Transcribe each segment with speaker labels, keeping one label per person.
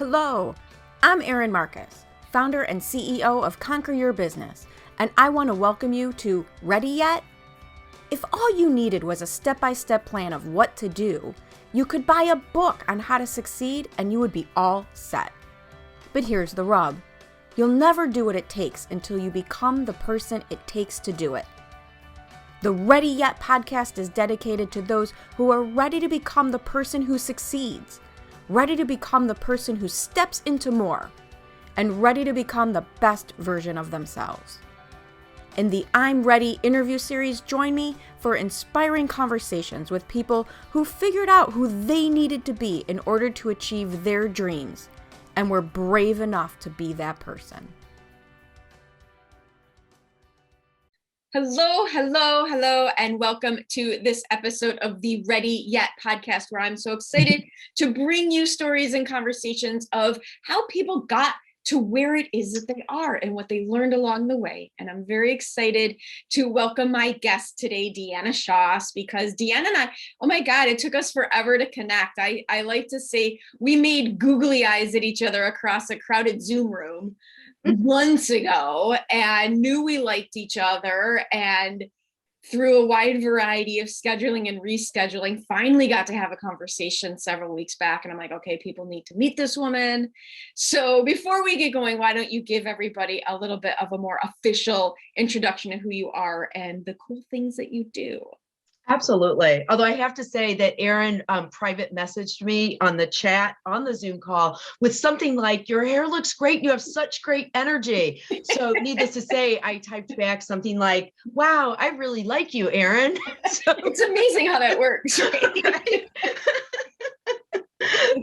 Speaker 1: Hello, I'm Erin Marcus, founder and CEO of Conquer Your Business, and I want to welcome you to Ready Yet? If all you needed was a step-by-step plan of what to do, you could buy a book on how to succeed and you would be all set. But here's the rub. You'll never do what it takes until you become the person it takes to do it. The Ready Yet podcast is dedicated to those who are ready to become the person who succeeds, ready to become the person who steps into more, and ready to become the best version of themselves. In the I'm Ready interview series, join me for inspiring conversations with people who figured out who they needed to be in order to achieve their dreams, and were brave enough to be that person. Hello, and welcome to this episode of the Ready Yet podcast, where I'm so excited to bring you stories and conversations of how people got to where it is that they are and what they learned along the way. And I'm very excited to welcome my guest today, Deanna Shoss, because Deanna and I, oh my God, it took us forever to connect. I like to say we made googly eyes at each other across a crowded Zoom room months ago and knew we liked each other, and through a wide variety of scheduling and rescheduling, finally got to have a conversation several weeks back. And I'm like, okay, people need to meet this woman. So before we get going, why don't you give everybody a little bit of a more official introduction to who you are and the cool things that you do?
Speaker 2: Absolutely. Although I have to say that Erin private messaged me on the chat on the Zoom call with something like, your hair looks great. You have such great energy. So needless to say, I typed back something like, wow, I really like you, Erin. So,
Speaker 1: it's amazing how that works, right?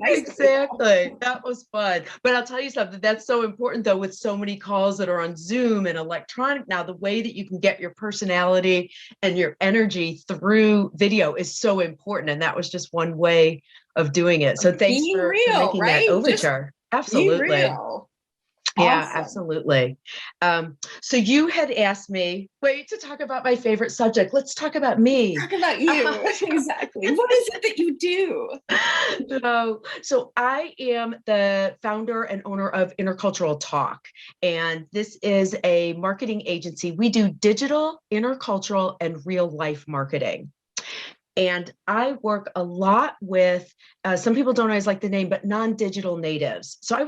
Speaker 2: Exactly. That was fun. But I'll tell you something, that's so important though, with so many calls that are on Zoom and electronic now, the way that you can get your personality and your energy through video is so important. And that was just one way of doing it. So thanks for making that overture. Absolutely.
Speaker 1: Be real.
Speaker 2: Yeah,
Speaker 1: awesome.
Speaker 2: Absolutely. So you had asked me, wait, to talk about my favorite subject. Let's talk about me.
Speaker 1: Talk about you. Exactly. What is it that you do?
Speaker 2: So I am the founder and owner of Intercultural Talk, and this is a marketing agency. We do digital, intercultural, and real life marketing. And I work a lot with, some people don't always like the name, but non-digital natives. So I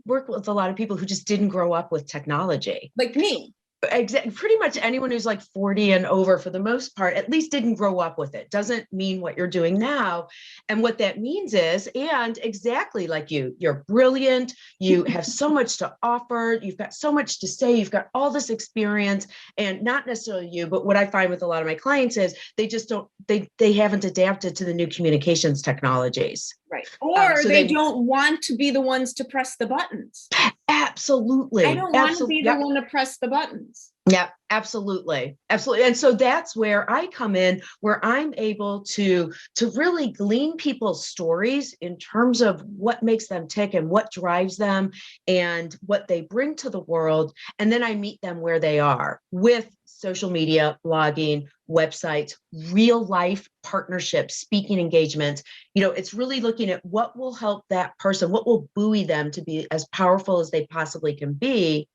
Speaker 2: work with a lot of people who just didn't grow up with technology.
Speaker 1: Like me.
Speaker 2: Pretty much anyone who's like 40 and over, for the most part, at least didn't grow up with it. Doesn't mean what you're doing now. And what that means is, and exactly like you're brilliant. You have so much to offer. You've got so much to say. You've got all this experience, and not necessarily you, but what I find with a lot of my clients is they just don't, they haven't adapted to the new communications technologies.
Speaker 1: Right. Or so they don't want to be the ones to press the buttons.
Speaker 2: Absolutely.
Speaker 1: I don't want to be the one to press the buttons.
Speaker 2: Yeah, absolutely. Absolutely. And so that's where I come in, where I'm able to really glean people's stories in terms of what makes them tick and what drives them and what they bring to the world. And then I meet them where they are with social media, blogging, websites, real life partnerships, speaking engagements. It's really looking at what will help that person, what will buoy them to be as powerful as they possibly can be.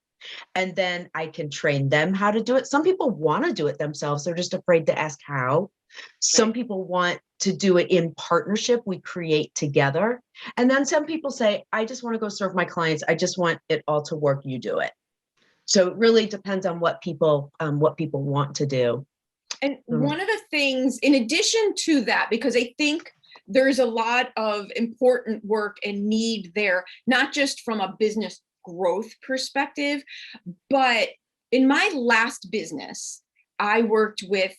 Speaker 2: And then I can train them how to do it. Some people want to do it themselves. They're just afraid to ask how. Some people want to do it in partnership. We create together. And then some people say, I just want to go serve my clients. I just want it all to work. You do it. So it really depends on what people want to do.
Speaker 1: And one of the things, in addition to that, because I think there's a lot of important work and need there, not just from a business growth perspective, but in my last business, I worked with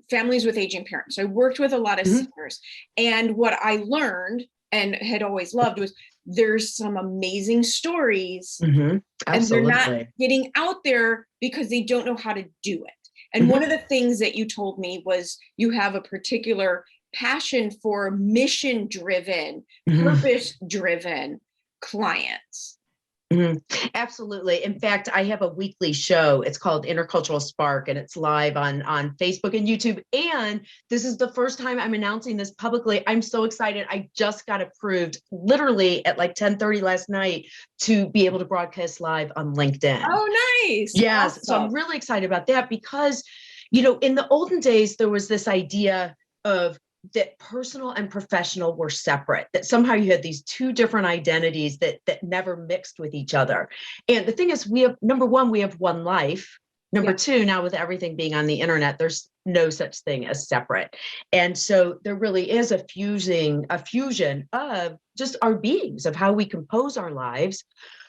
Speaker 1: families with aging parents. I worked with a lot of seniors, and what I learned and had always loved was there's some amazing stories, and they're not getting out there because they don't know how to do it. And one of the things that you told me was you have a particular passion for mission-driven, purpose-driven clients.
Speaker 2: Mhm. Absolutely. In fact, I have a weekly show. It's called Intercultural Spark, and it's live on Facebook and YouTube. And this is the first time I'm announcing this publicly. I'm so excited. I just got approved literally at like 10:30 last night to be able to broadcast live on LinkedIn.
Speaker 3: Oh, nice.
Speaker 2: Yes.
Speaker 3: Awesome.
Speaker 2: So I'm really excited about that because, you know, in the olden days, there was this idea of that personal and professional were separate, that somehow you had these two different identities that never mixed with each other. And the thing is, we have, number one, we have one life. Number two, now with everything being on the internet, there's no such thing as separate. And so there really is a fusion of just our beings, of how we compose our lives.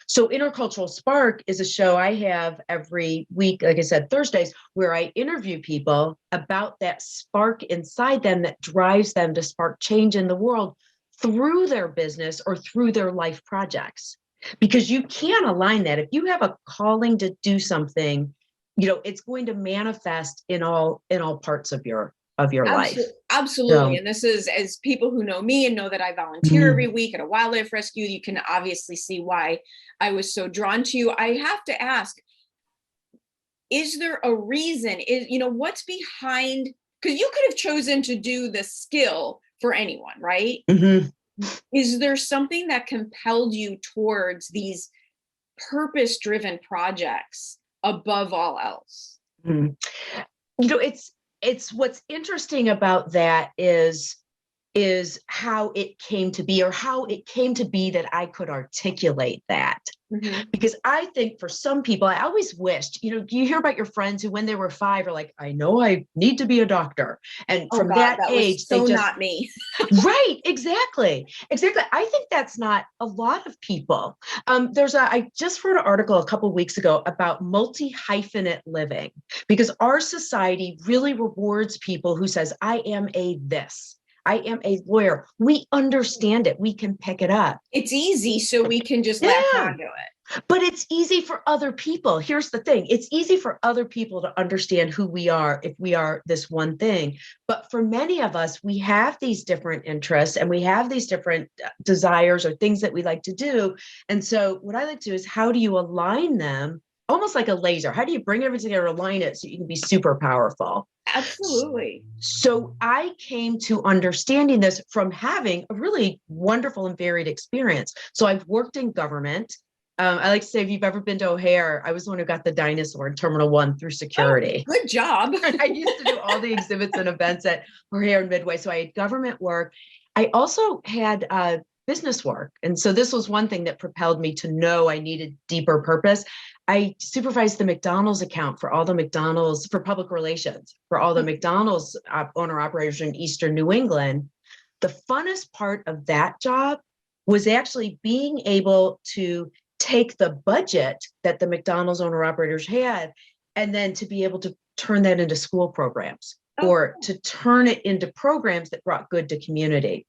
Speaker 2: So Intercultural Spark is a show I have every week, like I said, Thursdays, where I interview people about that spark inside them that drives them to spark change in the world through their business or through their life projects. Because you can align that. If you have a calling to do something, you know, it's going to manifest in all parts of your life.
Speaker 3: Absolutely. And this is, as people who know me and know that I volunteer every week at a wildlife rescue, you can obviously see why I was so drawn to you. I have to ask, is there a reason, what's behind, because you could have chosen to do the skill for anyone, right?
Speaker 2: Mm-hmm.
Speaker 3: Is there something that compelled you towards these purpose-driven projects above all else?
Speaker 2: Mm-hmm. You know, it's what's interesting about that is how it came to be, or how it came to be that I could articulate that. Mm-hmm. Because I think for some people, I always wished, you hear about your friends who, when they were 5, are like, I know I need to be a doctor. And from that age,
Speaker 3: they just not me.
Speaker 2: Right. Exactly. I think that's not a lot of people. I just wrote an article a couple of weeks ago about multi-hyphenate living, because our society really rewards people who says, I am a this. I am a lawyer. We understand it. We can pick it up.
Speaker 3: It's easy, so we can just latch onto it.
Speaker 2: But it's easy for other people. Here's the thing. It's easy for other people to understand who we are if we are this one thing. But for many of us, we have these different interests and we have these different desires or things that we like to do. And so what I like to do is, how do you align them? Almost like a laser. How do you bring everything together, align it so you can be super powerful?
Speaker 3: Absolutely.
Speaker 2: So I came to understanding this from having a really wonderful and varied experience. So I've worked in government. I like to say, if you've ever been to O'Hare, I was the one who got the dinosaur in Terminal 1 through security.
Speaker 3: Oh, good job.
Speaker 2: I used to do all the exhibits and events at O'Hare and Midway. So I had government work. I also had business work. And so this was one thing that propelled me to know I needed deeper purpose. I supervised the McDonald's account for all the McDonald's, for public relations, for all the McDonald's owner operators in Eastern New England. The funnest part of that job was actually being able to take the budget that the McDonald's owner operators had, and then to be able to turn that into school programs, or to turn it into programs that brought good to community.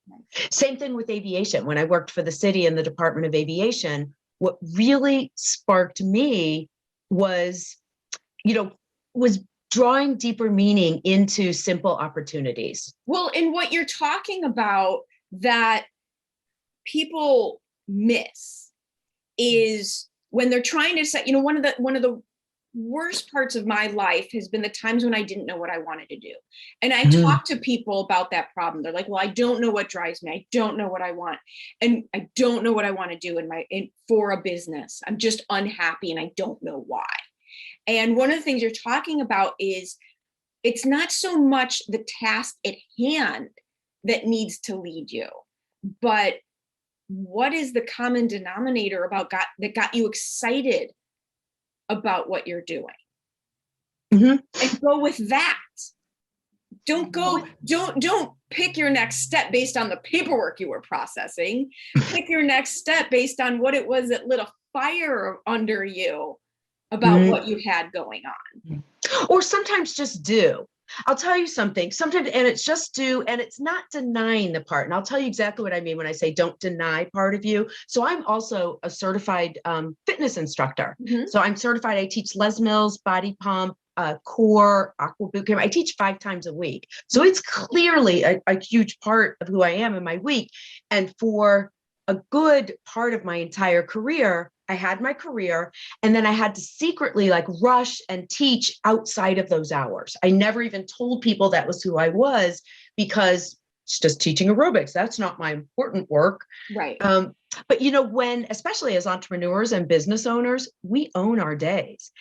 Speaker 2: Same thing with aviation. When I worked for the city in the Department of Aviation, what really sparked me was drawing deeper meaning into simple opportunities.
Speaker 3: Well, and what you're talking about that people miss is when they're trying to set, one of the worst parts of my life has been the times when I didn't know what I wanted to do. And I talk to people about that problem. They're like, well, I don't know what drives me. I don't know what I want. And I don't know what I want to do for a business. I'm just unhappy and I don't know why. And one of the things you're talking about is, it's not so much the task at hand that needs to lead you, but what is the common denominator that got you excited about what you're doing? And go with that. Don't pick your next step based on the paperwork you were processing. Pick your next step based on what it was that lit a fire under you about what you had going on.
Speaker 2: Or sometimes just do. I'll tell you something, sometimes, and it's just do, and it's not denying the part. And I'll tell you exactly what I mean when I say don't deny part of you. So I'm also a certified fitness instructor. So I'm certified. I teach Les Mills, body pump, core, aqua boot camp. I teach 5 times a week. So it's clearly a huge part of who I am in my week. And for a good part of my entire career, I had my career, and then I had to secretly like rush and teach outside of those hours. I never even told people that was who I was, because it's just teaching aerobics. That's not my important work.
Speaker 3: Right.
Speaker 2: But when, especially as entrepreneurs and business owners, we own our days.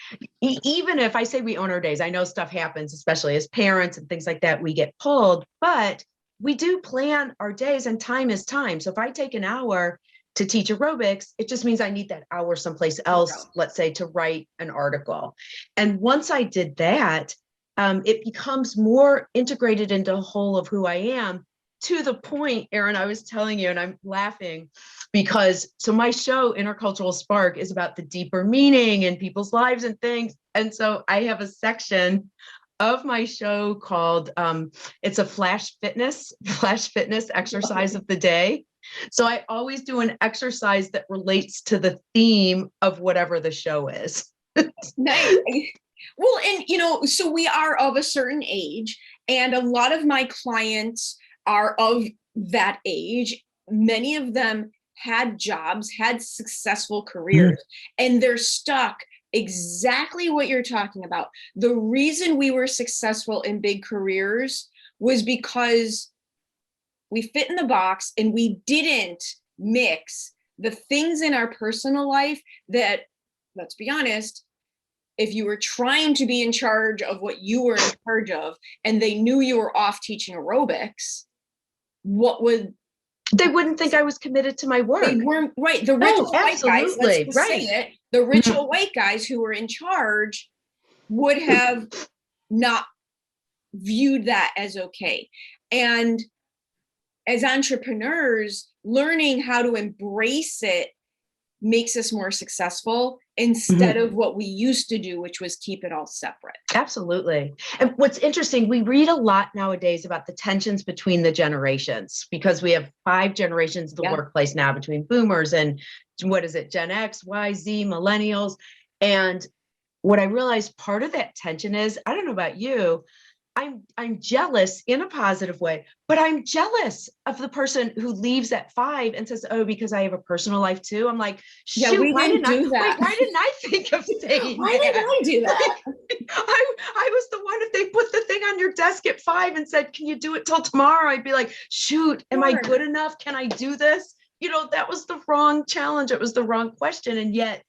Speaker 2: Even if I say we own our days, I know stuff happens, especially as parents and things like that, we get pulled, but we do plan our days, and time is time. So if I take an hour to teach aerobics, it just means I need that hour someplace else, let's say, to write an article. And once I did that, it becomes more integrated into the whole of who I am, to the point, Erin, I was telling you, and I'm laughing because so my show, Intercultural Spark, is about the deeper meaning in people's lives and things. And so I have a section of my show called it's a flash fitness exercise of the day. So I always do an exercise that relates to the theme of whatever the show is.
Speaker 3: Nice. Well, and so we are of a certain age, and a lot of my clients are of that age. Many of them had jobs, had successful careers, and they're stuck exactly what you're talking about. The reason we were successful in big careers was because we fit in the box, and we didn't mix the things in our personal life that, let's be honest, if you were trying to be in charge of what you were in charge of, and they knew you were off teaching aerobics,
Speaker 2: they wouldn't think I was committed to my work.
Speaker 3: They weren't, right. The ritual white guys, let's just say it, the ritual white guys who were in charge would have not viewed that as okay. And as entrepreneurs, learning how to embrace it makes us more successful instead of what we used to do, which was keep it all separate.
Speaker 2: Absolutely. And what's interesting, we read a lot nowadays about the tensions between the generations, because we have 5 generations of the workplace now, between boomers and what is it, Gen X, Y, Z, millennials. And what I realized part of that tension is, I don't know about you, I'm jealous in a positive way, but I'm jealous of the person who leaves at 5 and says, "Oh, because I have a personal life too." I'm like, shoot, why didn't I think of saying
Speaker 3: why did I do that?
Speaker 2: I was the one, if they put the thing on your desk at 5 and said, "Can you do it till tomorrow?" I'd be like, shoot, am I good enough? Can I do this? That was the wrong challenge. It was the wrong question. And yet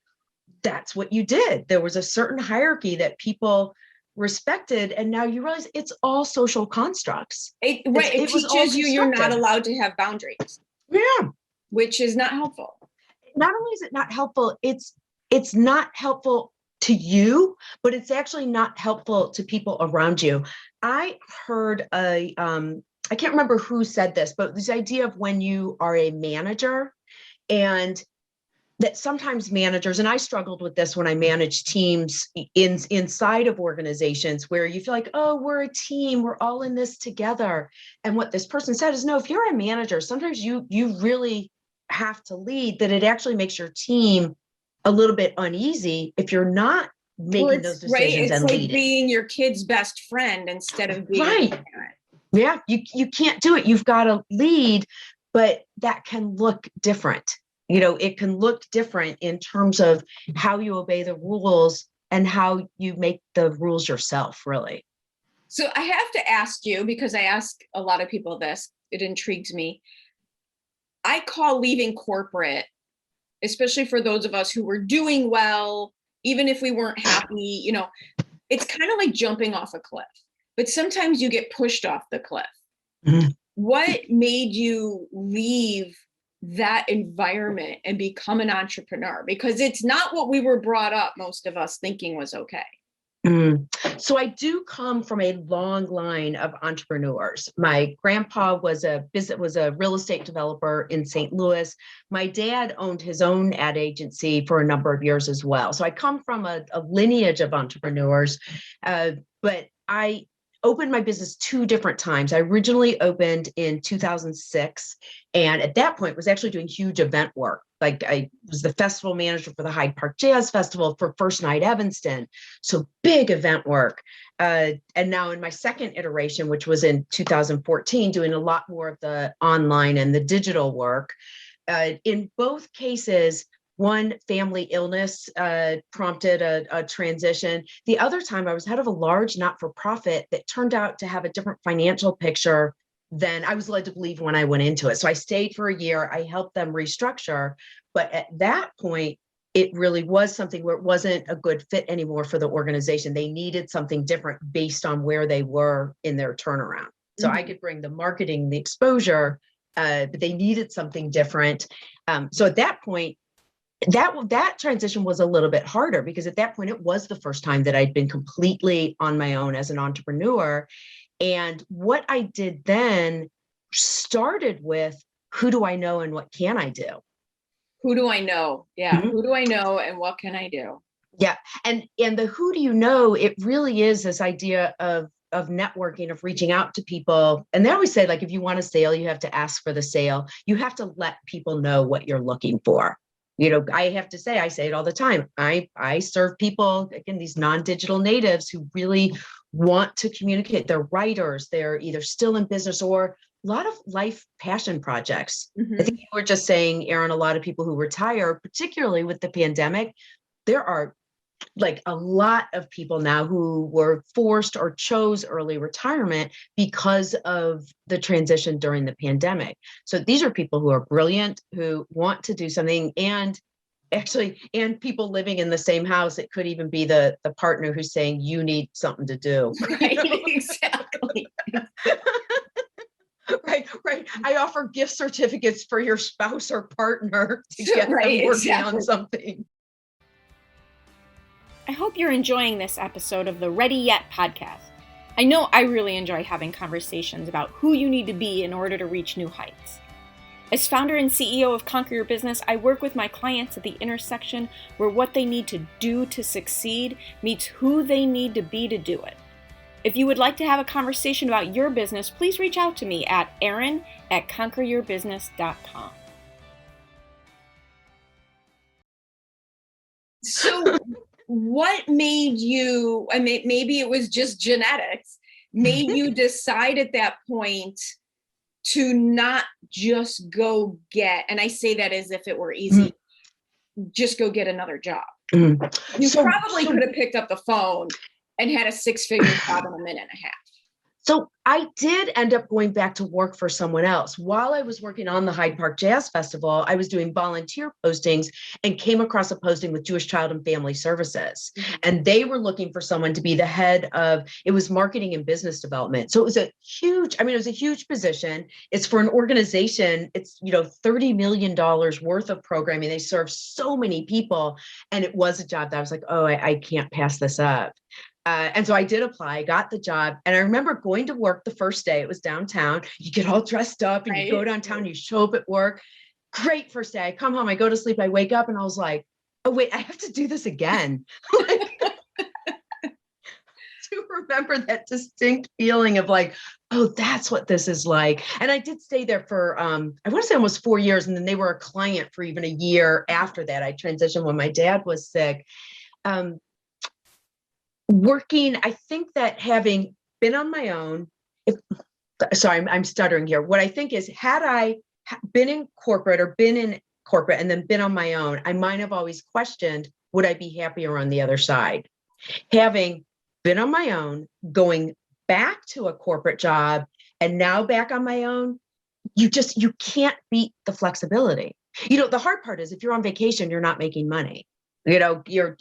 Speaker 2: that's what you did. There was a certain hierarchy that people respected, and now you realize it's all social constructs.
Speaker 3: It teaches you you're not allowed to have boundaries.
Speaker 2: Yeah,
Speaker 3: which is not helpful.
Speaker 2: Not only is it not helpful, it's not helpful to you, but it's actually not helpful to people around you. I heard I can't remember who said this, but this idea of when you are a manager, and that sometimes managers, and I struggled with this when I managed teams inside of organizations, where you feel like, oh, we're a team, we're all in this together. And what this person said is, no, if you're a manager, sometimes you really have to lead, that it actually makes your team a little bit uneasy if you're not making those decisions and leading. It's like
Speaker 3: being your kid's best friend instead of being a parent.
Speaker 2: Yeah, you can't do it. You've got to lead, but that can look different. It can look different in terms of how you obey the rules and how you make the rules yourself, really.
Speaker 3: So I have to ask you, because I ask a lot of people this, it intrigues me. I call leaving corporate, especially for those of us who were doing well, even if we weren't happy, it's kind of like jumping off a cliff, but sometimes you get pushed off the cliff. Mm-hmm. What made you leave that environment and become an entrepreneur? Because it's not what we were brought up, most of us, thinking was okay.
Speaker 2: So I do come from a long line of entrepreneurs. My grandpa was a real estate developer in St. Louis. My dad owned his own ad agency for a number of years as well. So I come from a lineage of entrepreneurs, but I opened my business 2 different times. I originally opened in 2006, and at that point was actually doing huge event work. Like, I was the festival manager for the Hyde Park Jazz Festival, for First Night Evanston. So big event work. And now in my second iteration, which was in 2014, doing a lot more of the online and the digital work. In both cases, One, family illness prompted a transition. The other time I was head of a large not-for-profit that turned out to have a different financial picture than I was led to believe when I went into it. So I stayed for a year. I helped them restructure. But at that point, it really was something where it wasn't a good fit anymore for the organization. They needed something different based on where they were in their turnaround. So I could bring the marketing, the exposure, but they needed something different. So at that point, that transition was a little bit harder because at that point, it was the first time that I'd been completely on my own as an entrepreneur. And what I did then started with, who do I know and what can I do?
Speaker 3: Who do I know? Yeah. Who do I know and what can I do?
Speaker 2: Yeah. And the who do you know, it really is this idea of networking, of reaching out to people. And they always say, like, if you want a sale, you have to ask for the sale. You have to let people know what you're looking for. You know, I have to say, I say it all the time. I serve people, again, these non-digital natives who really want to communicate. They're writers. They're either still in business or a lot of life passion projects. I think you were just saying, Erin, a lot of people who retire, particularly with the pandemic, there are like a lot of people now who were forced or chose early retirement because of the transition during the pandemic. So these are people who are brilliant, who want to do something, and people living in the same house. It could even be the partner who's saying, you need something to do.
Speaker 3: Right, exactly.
Speaker 2: Right. I offer gift certificates for your spouse or partner to get them working on something.
Speaker 1: I hope you're enjoying this episode of the Ready Yet podcast. I know I really enjoy having conversations about who you need to be in order to reach new heights. As founder and CEO of Conquer Your Business, I work with my clients at the intersection where what they need to do to succeed meets who they need to be to do it. If you would like to have a conversation about your business, please reach out to me at erin@conqueryourbusiness.com.
Speaker 3: So what made you, I mean, maybe it was just genetics, made you decide at that point to not just go get, and I say that as if it were easy, just go get another job. You probably could have picked up the phone and had a 6-figure job in a minute and a half.
Speaker 2: So I did end up going back to work for someone else. While I was working on the Hyde Park Jazz Festival, I was doing volunteer postings and came across a posting with Jewish Child and Family Services. And they were looking for someone to be the head of, it was marketing and business development. So it was a huge position. It's for an organization. It's, $30 million worth of programming. They serve so many people. And it was a job that I was like, oh, I can't pass this up. And so I did apply, got the job. And I remember going to work the first day. It was downtown. You get all dressed up and you go downtown, you show up at work. Great first day. I come home, I go to sleep, I wake up and I was like, oh, wait, I have to do this again. To remember that distinct feeling of like, oh, that's what this is like. And I did stay there for, I want to say almost 4 years. And then they were a client for even a year after that. I transitioned when my dad was sick. Working, I think that having been on my own, I'm stuttering here. What I think is, had I been in corporate and then been on my own, I might have always questioned, would I be happier on the other side? Having been on my own, going back to a corporate job and now back on my own, you can't beat the flexibility. The hard part is if you're on vacation, you're not making money.
Speaker 3: If you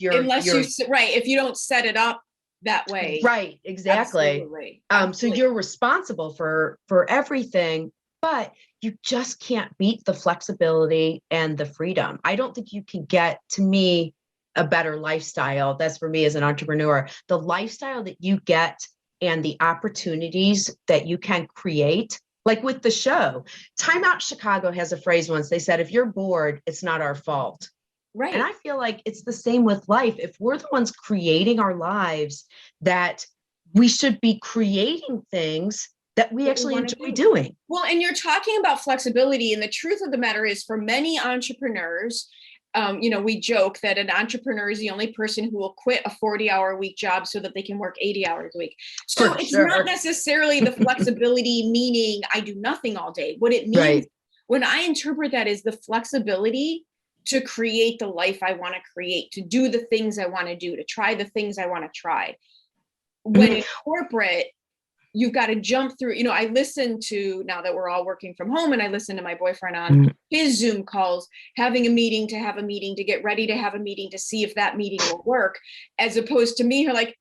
Speaker 3: don't set it up that way.
Speaker 2: Right. Exactly. Absolutely. So you're responsible for everything, but you just can't beat the flexibility and the freedom. I don't think you can get, to me, a better lifestyle. That's for me as an entrepreneur, the lifestyle that you get and the opportunities that you can create. Like with the show, Time Out Chicago has a phrase once. They said, if you're bored, it's not our fault.
Speaker 3: Right.
Speaker 2: And I feel like it's the same with life. If we're the ones creating our lives, that we should be creating things that we actually enjoy doing.
Speaker 3: Well, and you're talking about flexibility. And the truth of the matter is, for many entrepreneurs, we joke that an entrepreneur is the only person who will quit a 40-hour a week job so that they can work 80 hours a week. So it's not necessarily the flexibility meaning I do nothing all day. What it means when I interpret that is the flexibility to create the life I want to create, to do the things I want to do, to try the things I want to try. When in corporate, you've got to jump through, I listen to, now that we're all working from home, and I listen to my boyfriend on his Zoom calls, having a meeting to have a meeting, to get ready to have a meeting, to see if that meeting will work, as opposed to me who are like,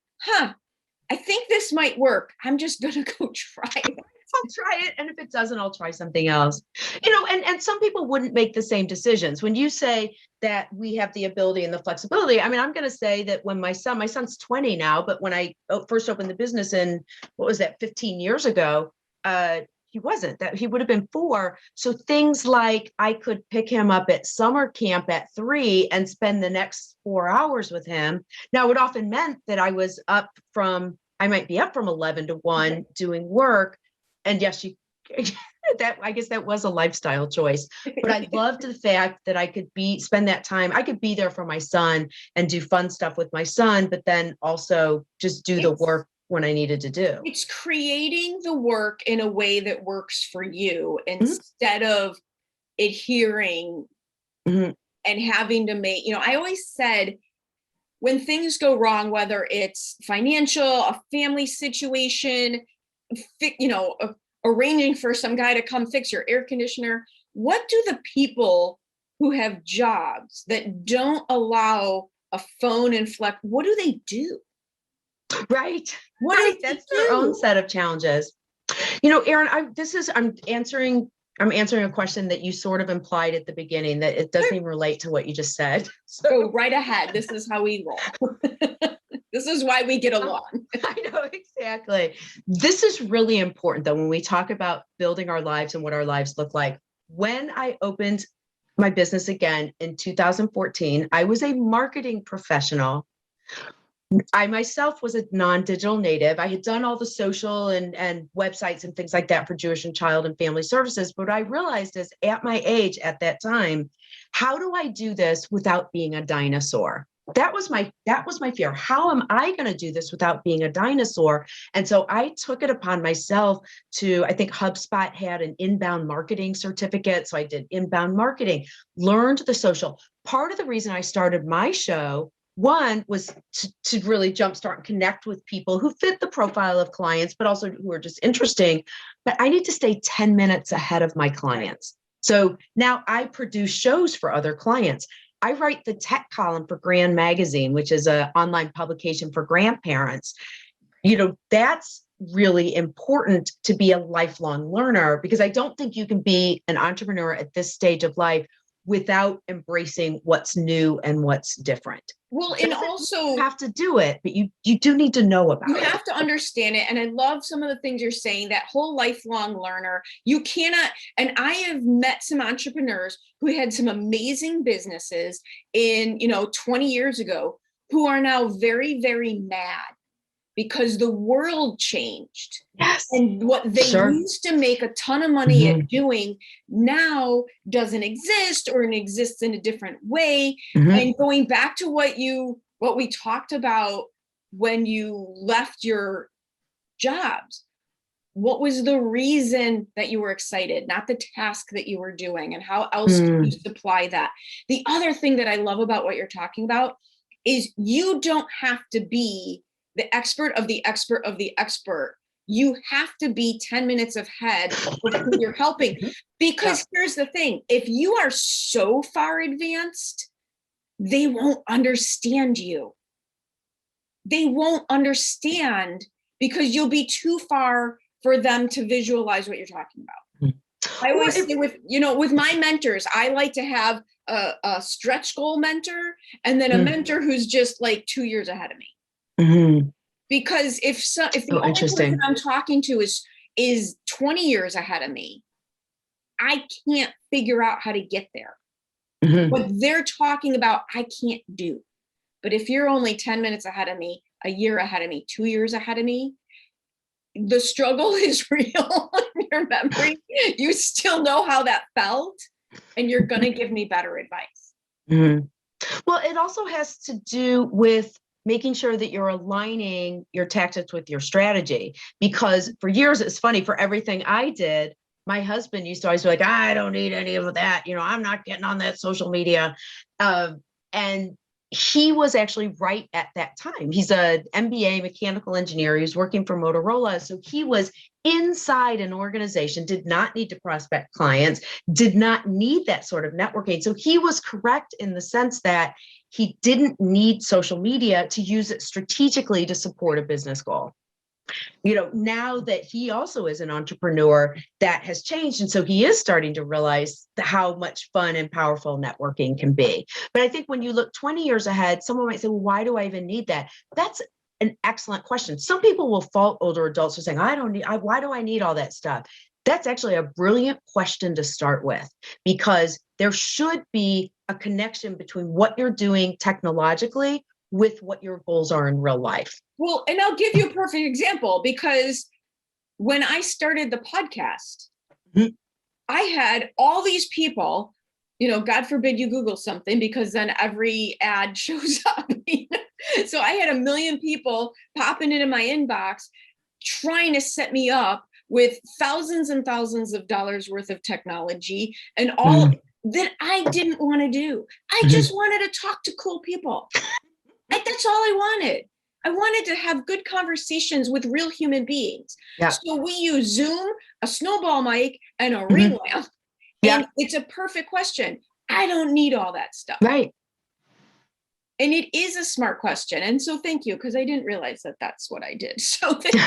Speaker 3: I think this might work. I'm just going to go try it.
Speaker 2: I'll try it. And if it doesn't, I'll try something else. And some people wouldn't make the same decisions. When you say that we have the ability and the flexibility, I mean, I'm going to say that when my son's 20 now, but when I first opened the business in, 15 years ago, he wasn't, that he would have been 4. So things like I could pick him up at summer camp at 3 and spend the next 4 hours with him. Now, it often meant that I might be up from 11 to 1 doing work. And yes, I guess that was a lifestyle choice, but I loved the fact that I could spend that time. I could be there for my son and do fun stuff with my son, but then also just do the work when I needed to do.
Speaker 3: It's creating the work in a way that works for you instead of adhering and having to make, I always said, when things go wrong, whether it's financial, a family situation, arranging for some guy to come fix your air conditioner, what do the people who have jobs that don't allow a phone and flex, what do they do?
Speaker 2: Right. That's their own set of challenges. Erin, I'm answering a question that you sort of implied at the beginning, that it doesn't even relate to what you just said. So
Speaker 3: go right ahead. This is how we roll. This is why we get along.
Speaker 2: I know, exactly. This is really important, though, when we talk about building our lives and what our lives look like. When I opened my business again in 2014, I was a marketing professional. I myself was a non-digital native. I had done all the social and websites and things like that for Jewish and Child and Family Services. But I realized is at my age at that time, how do I do this without being a dinosaur? That was my fear. How am I going to do this without being a dinosaur? And so I took it upon myself I think HubSpot had an inbound marketing certificate. So I did inbound marketing, learned the social. Part of the reason I started my show, one, was to really jumpstart and connect with people who fit the profile of clients, but also who are just interesting. But I need to stay 10 minutes ahead of my clients. So now I produce shows for other clients. I write the tech column for Grand Magazine, which is an online publication for grandparents. That's really important to be a lifelong learner, because I don't think you can be an entrepreneur at this stage of life without embracing what's new and what's different.
Speaker 3: Well, and also
Speaker 2: you have to do it, but you do need to know about it.
Speaker 3: You have to understand it. And I love some of the things you're saying, that whole lifelong learner. You cannot, and I have met some entrepreneurs who had some amazing businesses in, 20 years ago, who are now very, very mad because the world changed.
Speaker 2: Yes.
Speaker 3: And what they used to make a ton of money at doing now doesn't exist, or it exists in a different way. And going back to what we talked about when you left your jobs, what was the reason that you were excited, not the task that you were doing, and how else do you supply that? The other thing that I love about what you're talking about is you don't have to be the expert of the expert of the expert. You have to be 10 minutes ahead of who you're helping. Because here's the thing, if you are so far advanced, they won't understand you. They won't understand because you'll be too far for them to visualize what you're talking about. I always say with my mentors, I like to have a stretch goal mentor and then a mentor who's just like 2 years ahead of me. Because if the only person I'm talking to is 20 years ahead of me, I can't figure out how to get there. What they're talking about, I can't do. But if you're only 10 minutes ahead of me, a year ahead of me, 2 years ahead of me, the struggle is real in your memory. You still know how that felt, and you're going to give me better advice.
Speaker 2: Well, it also has to do with making sure that you're aligning your tactics with your strategy. Because for years, it's funny, for everything I did, My husband used to always be like, I don't need any of that. I'm not getting on that social media. And he was actually right at that time. He's an MBA mechanical engineer. He was working for Motorola. So he was inside an organization, did not need to prospect clients, did not need that sort of networking. So he was correct in the sense that he didn't need social media to use it strategically to support a business goal. Now that he also is an entrepreneur, that has changed. And so he is starting to realize how much fun and powerful networking can be. But I think when you look 20 years ahead, someone might say, well, why do I even need that? That's an excellent question. Some people will fault older adults for saying, why do I need all that stuff? That's actually a brilliant question to start with, because there should be a connection between what you're doing technologically with what your goals are in real life.
Speaker 3: Well, and I'll give you a perfect example, because when I started the podcast, I had all these people, God forbid you Google something, because then every ad shows up. So I had 1 million people popping into my inbox trying to set me up with thousands and thousands of dollars worth of technology and all that I didn't want to do. I just wanted to talk to cool people. That's all I wanted. I wanted to have good conversations with real human beings.
Speaker 2: Yeah.
Speaker 3: So we use Zoom, a snowball mic, and a ring lamp. And it's a perfect question. I don't need all that stuff.
Speaker 2: Right.
Speaker 3: And it is a smart question. And so thank you, because I didn't realize that that's what I did. So thank you.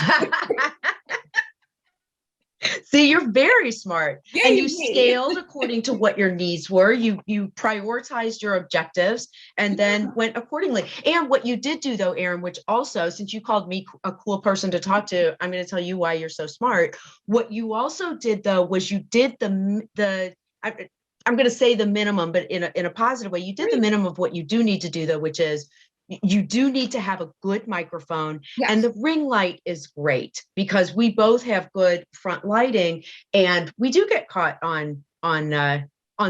Speaker 2: See, you're very smart.
Speaker 3: Yeah,
Speaker 2: and you scaled according to what your needs were. You prioritized your objectives and then went accordingly. And what you did do, though, Erin, which also, since you called me a cool person to talk to, I'm going to tell you why you're so smart. What you also did, though, was you did I'm going to say the minimum, but in a positive way. You did the minimum of what you do need to do, though, which is you do need to have a good microphone. Yes. And the ring light is great because we both have good front lighting, and we do get caught on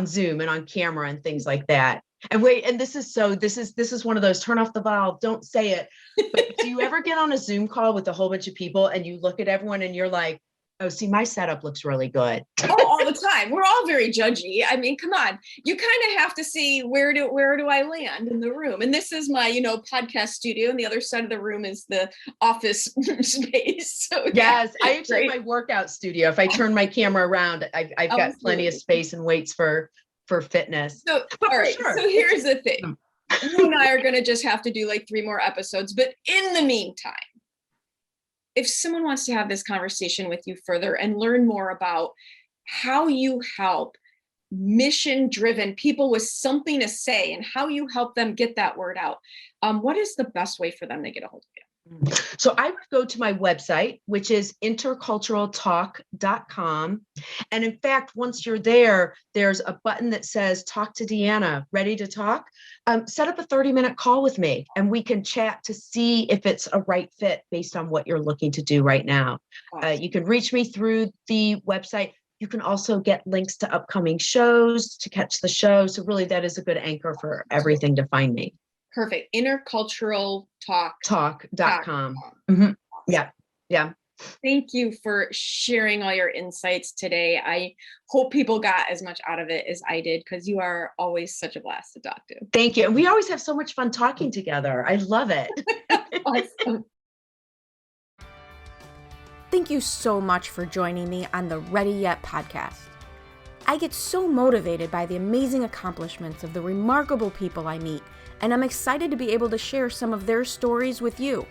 Speaker 2: Zoom and on camera and things like that. And this is one of those turn off the valve, don't say it. But do you ever get on a Zoom call with a whole bunch of people and you look at everyone and you're like, oh, see, my setup looks really good.
Speaker 3: Oh, all the time. We're all very judgy. I mean, come on. You kind of have to see where do I land in the room. And this is my, podcast studio, and the other side of the room is the office space. So
Speaker 2: yes, I actually have my workout studio. If I turn my camera around, I've got plenty of space and weights for fitness.
Speaker 3: So, all right. Sure. So here's the thing. You and I are going to just have to do like 3 more episodes. But in the meantime, if someone wants to have this conversation with you further and learn more about how you help mission-driven people with something to say and how you help them get that word out, what is the best way for them to get a hold of you?
Speaker 2: So I would go to my website, which is interculturaltalk.com. And in fact, once you're there, there's a button that says talk to Deanna, ready to talk. Set up a 30-minute call with me and we can chat to see if it's a right fit based on what you're looking to do right now. Awesome. You can reach me through the website. You can also get links to upcoming shows to catch the show. So really that is a good anchor for everything to find me.
Speaker 3: Perfect. Interculturaltalk.com.
Speaker 2: Mm-hmm. Yeah. Yeah.
Speaker 3: Thank you for sharing all your insights today. I hope people got as much out of it as I did, because you are always such a blast to talk to.
Speaker 2: Thank you. And we always have so much fun talking together. I love it.
Speaker 3: Awesome.
Speaker 1: Thank you so much for joining me on the Ready Yet podcast. I get so motivated by the amazing accomplishments of the remarkable people I meet, and I'm excited to be able to share some of their stories with you.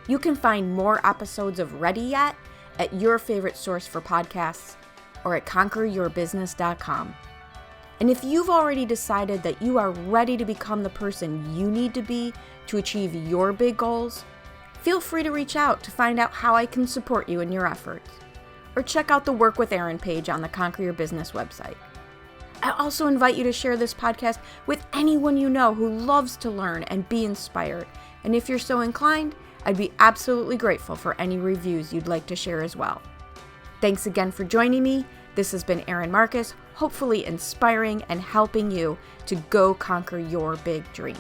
Speaker 1: You can find more episodes of Ready Yet at your favorite source for podcasts or at conqueryourbusiness.com. And if you've already decided that you are ready to become the person you need to be to achieve your big goals, feel free to reach out to find out how I can support you in your efforts. Or check out the Work with Erin page on the Conquer Your Business website. I also invite you to share this podcast with anyone you know who loves to learn and be inspired. And if you're so inclined, I'd be absolutely grateful for any reviews you'd like to share as well. Thanks again for joining me. This has been Erin Marcus, hopefully inspiring and helping you to go conquer your big dreams.